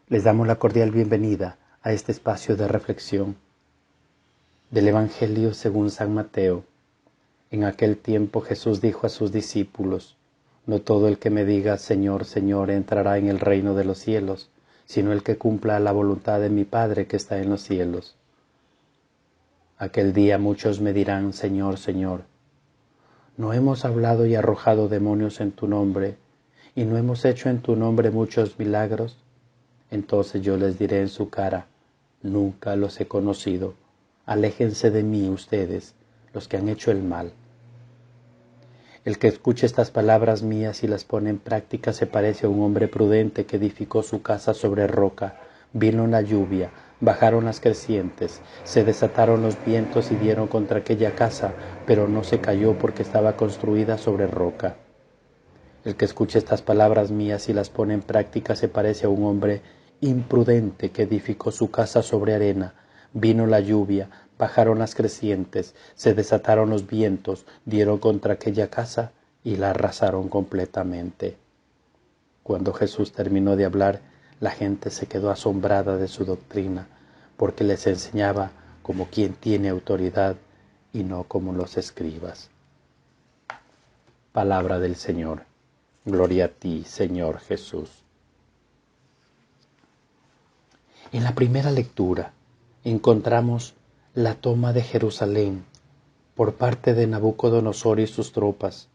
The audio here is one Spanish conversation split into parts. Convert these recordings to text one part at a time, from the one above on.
Les damos la cordial bienvenida a este espacio de reflexión del Evangelio según San Mateo. En aquel tiempo Jesús dijo a sus discípulos: No todo el que me diga Señor, Señor entrará en el reino de los cielos, sino el que cumpla la voluntad de mi Padre que está en los cielos. Aquel día muchos me dirán: Señor, Señor, ¿no hemos hablado y arrojado demonios en tu nombre, y no hemos hecho en tu nombre muchos milagros? Entonces yo les diré en su cara: Nunca los he conocido. Aléjense de mí ustedes, los que han hecho el mal. El que escuche estas palabras mías y las pone en práctica se parece a un hombre prudente que edificó su casa sobre roca. Vino la lluvia, bajaron las crecientes, se desataron los vientos y dieron contra aquella casa, pero no se cayó porque estaba construida sobre roca. El que escuche estas palabras mías y las pone en práctica se parece a un hombre imprudente que edificó su casa sobre arena. Vino la lluvia, bajaron las crecientes, se desataron los vientos, dieron contra aquella casa y la arrasaron completamente. Cuando Jesús terminó de hablar, la gente se quedó asombrada de su doctrina, porque les enseñaba como quien tiene autoridad y no como los escribas. Palabra del Señor. Gloria a ti, Señor Jesús. En la primera lectura encontramos la toma de Jerusalén por parte de Nabucodonosor y sus tropas.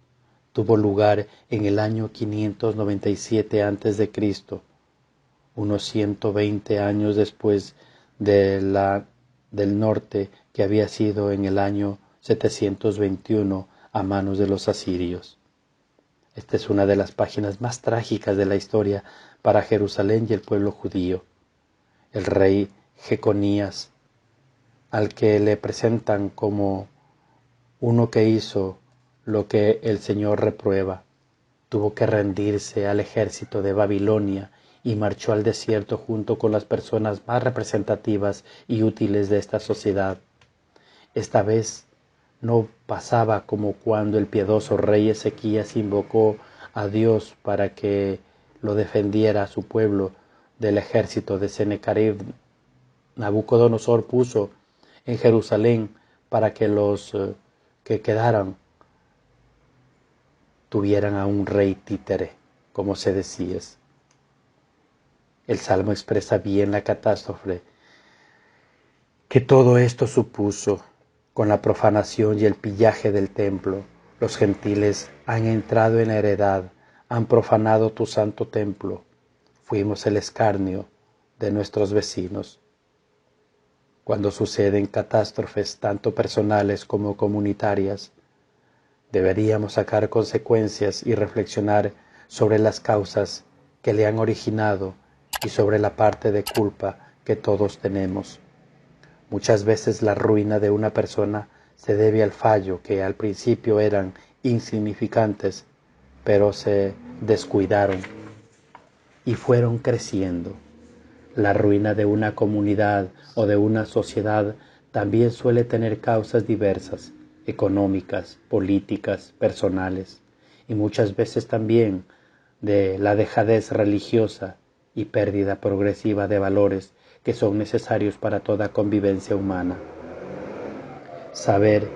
Tuvo lugar en el año 597 a.C., unos 120 años después del norte que había sido en el año 721 a manos de los asirios. Esta es una de las páginas más trágicas de la historia para Jerusalén y el pueblo judío. El rey Jeconías, al que le presentan como uno que hizo lo que el Señor reprueba, tuvo que rendirse al ejército de Babilonia y marchó al desierto junto con las personas más representativas y útiles de esta sociedad. Esta vez no pasaba como cuando el piadoso rey Ezequías invocó a Dios para que lo defendiera a su pueblo del ejército de Sennacherib. Nabucodonosor puso en Jerusalén para que los que quedaran tuvieran a un rey títere, como se decía. El Salmo expresa bien la catástrofe que todo esto supuso. Con la profanación y el pillaje del templo, los gentiles han entrado en la heredad, han profanado tu santo templo. Fuimos el escarnio de nuestros vecinos. Cuando suceden catástrofes tanto personales como comunitarias, deberíamos sacar consecuencias y reflexionar sobre las causas que le han originado y sobre la parte de culpa que todos tenemos. Muchas veces la ruina de una persona se debe al fallo que al principio eran insignificantes, pero se descuidaron y fueron creciendo. La ruina de una comunidad o de una sociedad también suele tener causas diversas, económicas, políticas, personales, y muchas veces también de la dejadez religiosa y pérdida progresiva de valores que son necesarios para toda convivencia humana. Saber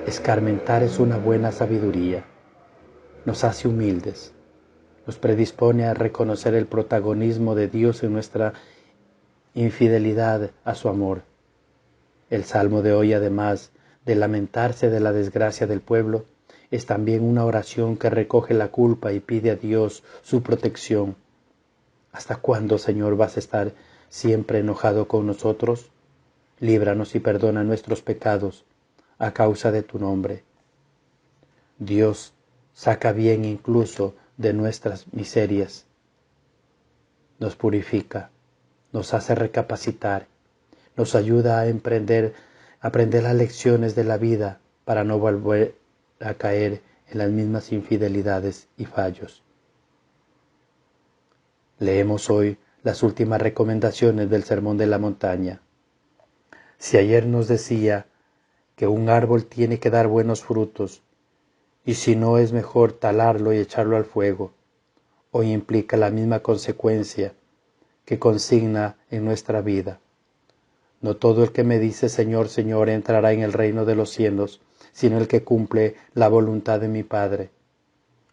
escarmentar es una buena sabiduría. Nos hace humildes, nos predispone a reconocer el protagonismo de Dios en nuestra infidelidad a su amor. El salmo de hoy, además de lamentarse de la desgracia del pueblo, es también una oración que recoge la culpa y pide a Dios su protección. ¿Hasta cuándo, Señor, vas a estar siempre enojado con nosotros? Líbranos y perdona nuestros pecados a causa de tu nombre. Dios saca bien incluso de nuestras miserias. Nos purifica, nos hace recapacitar, nos ayuda a aprender las lecciones de la vida para no volver a caer en las mismas infidelidades y fallos. Leemos hoy las últimas recomendaciones del Sermón de la Montaña. Si ayer nos decía que un árbol tiene que dar buenos frutos, y si no es mejor talarlo y echarlo al fuego, hoy implica la misma consecuencia, que consigna en nuestra vida. No todo el que me dice Señor, Señor entrará en el reino de los cielos, sino el que cumple la voluntad de mi Padre.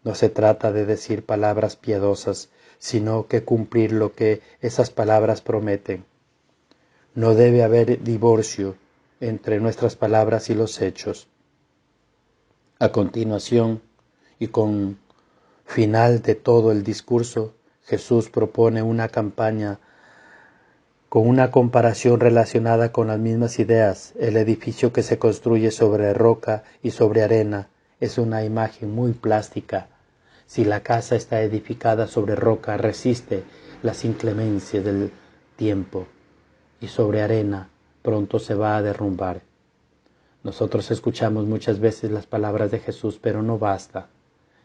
No se trata de decir palabras piadosas, sino que cumplir lo que esas palabras prometen. No debe haber divorcio entre nuestras palabras y los hechos. A continuación, y con final de todo el discurso, Jesús propone una campaña con una comparación relacionada con las mismas ideas. El edificio que se construye sobre roca y sobre arena es una imagen muy plástica. Si la casa está edificada sobre roca, resiste las inclemencias del tiempo, y sobre arena pronto se va a derrumbar. Nosotros escuchamos muchas veces las palabras de Jesús, pero no basta.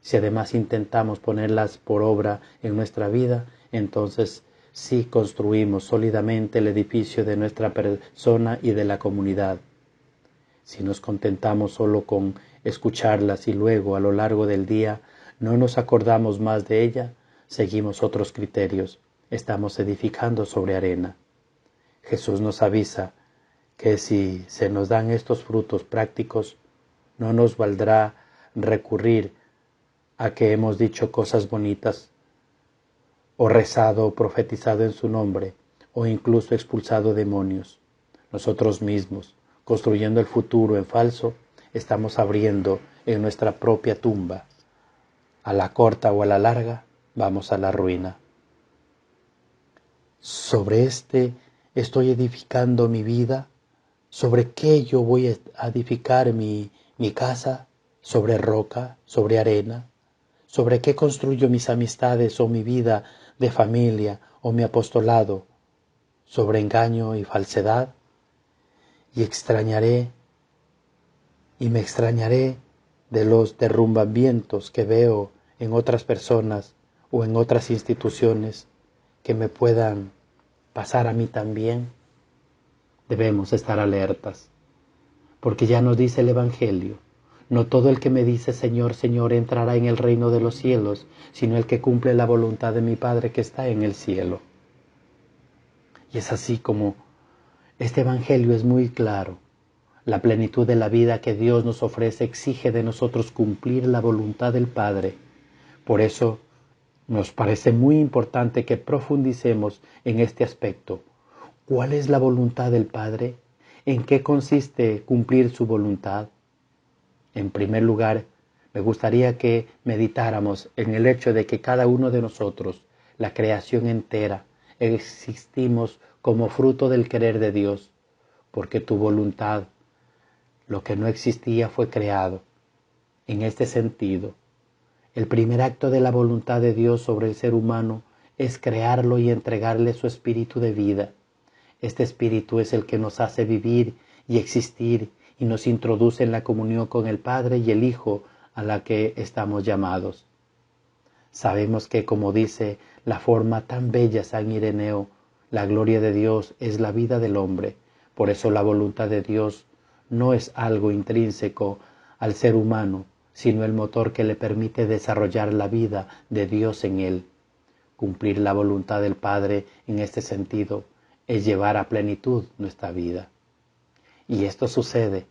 Si además intentamos ponerlas por obra en nuestra vida, entonces sí construimos sólidamente el edificio de nuestra persona y de la comunidad. Si nos contentamos solo con escucharlas y luego a lo largo del día no nos acordamos más de ella, seguimos otros criterios, estamos edificando sobre arena. Jesús nos avisa que si se nos dan estos frutos prácticos, no nos valdrá recurrir a que hemos dicho cosas bonitas, o rezado o profetizado en su nombre, o incluso expulsado demonios. Nosotros mismos, construyendo el futuro en falso, estamos abriendo en nuestra propia tumba. A la corta o a la larga, vamos a la ruina. Sobre estoy edificando mi vida. ¿Sobre qué yo voy a edificar mi casa? ¿Sobre roca? ¿Sobre arena? ¿Sobre qué construyo mis amistades o mi vida de familia o mi apostolado? ¿Sobre engaño y falsedad? Y me extrañaré de los derrumbamientos que veo en otras personas o en otras instituciones que me puedan pasar a mí también. Debemos estar alertas, porque ya nos dice el Evangelio: no todo el que me dice Señor, Señor entrará en el reino de los cielos, sino el que cumple la voluntad de mi Padre que está en el cielo. Y es así como este Evangelio es muy claro. La plenitud de la vida que Dios nos ofrece exige de nosotros cumplir la voluntad del Padre. Por eso nos parece muy importante que profundicemos en este aspecto. ¿Cuál es la voluntad del Padre? ¿En qué consiste cumplir su voluntad? En primer lugar, me gustaría que meditáramos en el hecho de que cada uno de nosotros, la creación entera, existimos como fruto del querer de Dios, porque tu voluntad, lo que no existía, fue creado. En este sentido, el primer acto de la voluntad de Dios sobre el ser humano es crearlo y entregarle su espíritu de vida. Este espíritu es el que nos hace vivir y existir y nos introduce en la comunión con el Padre y el Hijo a la que estamos llamados. Sabemos que, como dice la forma tan bella San Ireneo, la gloria de Dios es la vida del hombre. Por eso la voluntad de Dios no es algo intrínseco al ser humano, sino el motor que le permite desarrollar la vida de Dios en él. Cumplir la voluntad del Padre en este sentido es llevar a plenitud nuestra vida. Y esto sucede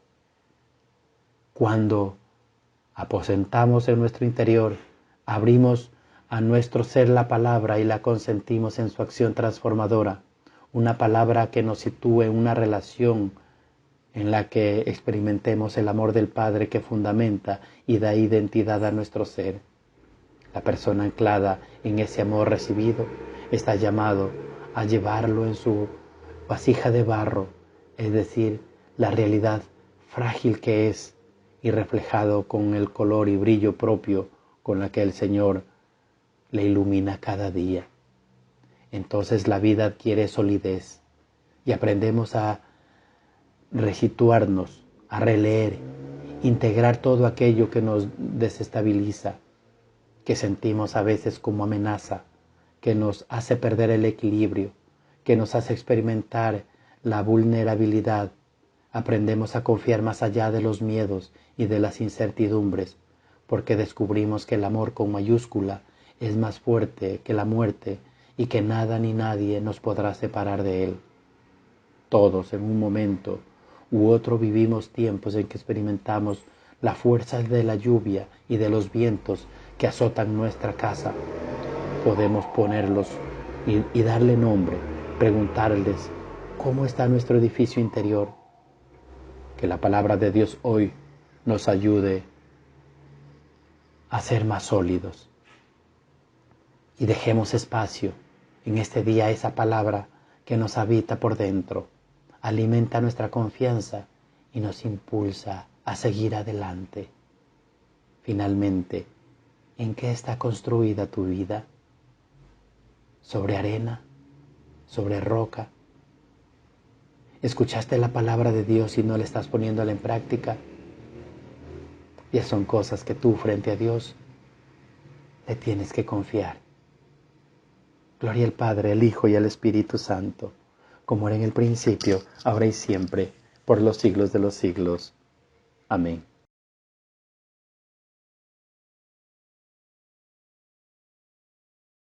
cuando aposentamos en nuestro interior, abrimos a nuestro ser la palabra y la consentimos en su acción transformadora, una palabra que nos sitúe en una relación en la que experimentemos el amor del Padre que fundamenta y da identidad a nuestro ser. La persona anclada en ese amor recibido está llamado a llevarlo en su vasija de barro, es decir, la realidad frágil que es, y reflejado con el color y brillo propio con la que el Señor le ilumina cada día. Entonces la vida adquiere solidez y aprendemos a resituarnos, a releer, integrar todo aquello que nos desestabiliza, que sentimos a veces como amenaza, que nos hace perder el equilibrio, que nos hace experimentar la vulnerabilidad. Aprendemos a confiar más allá de los miedos y de las incertidumbres, porque descubrimos que el amor con mayúscula es más fuerte que la muerte y que nada ni nadie nos podrá separar de Él. Todos en un momento u otro vivimos tiempos en que experimentamos la fuerza de la lluvia y de los vientos que azotan nuestra casa. Podemos ponerlos y darle nombre, preguntarles cómo está nuestro edificio interior. Que la palabra de Dios hoy nos ayude a ser más sólidos. Y dejemos espacio en este día a esa palabra que nos habita por dentro, alimenta nuestra confianza y nos impulsa a seguir adelante. Finalmente, ¿en qué está construida tu vida? ¿Sobre arena? ¿Sobre roca? ¿Escuchaste la palabra de Dios y no la estás poniéndola en práctica? Ya son cosas que tú frente a Dios le tienes que confiar. Gloria al Padre, al Hijo y al Espíritu Santo, como era en el principio, ahora y siempre, por los siglos de los siglos. Amén.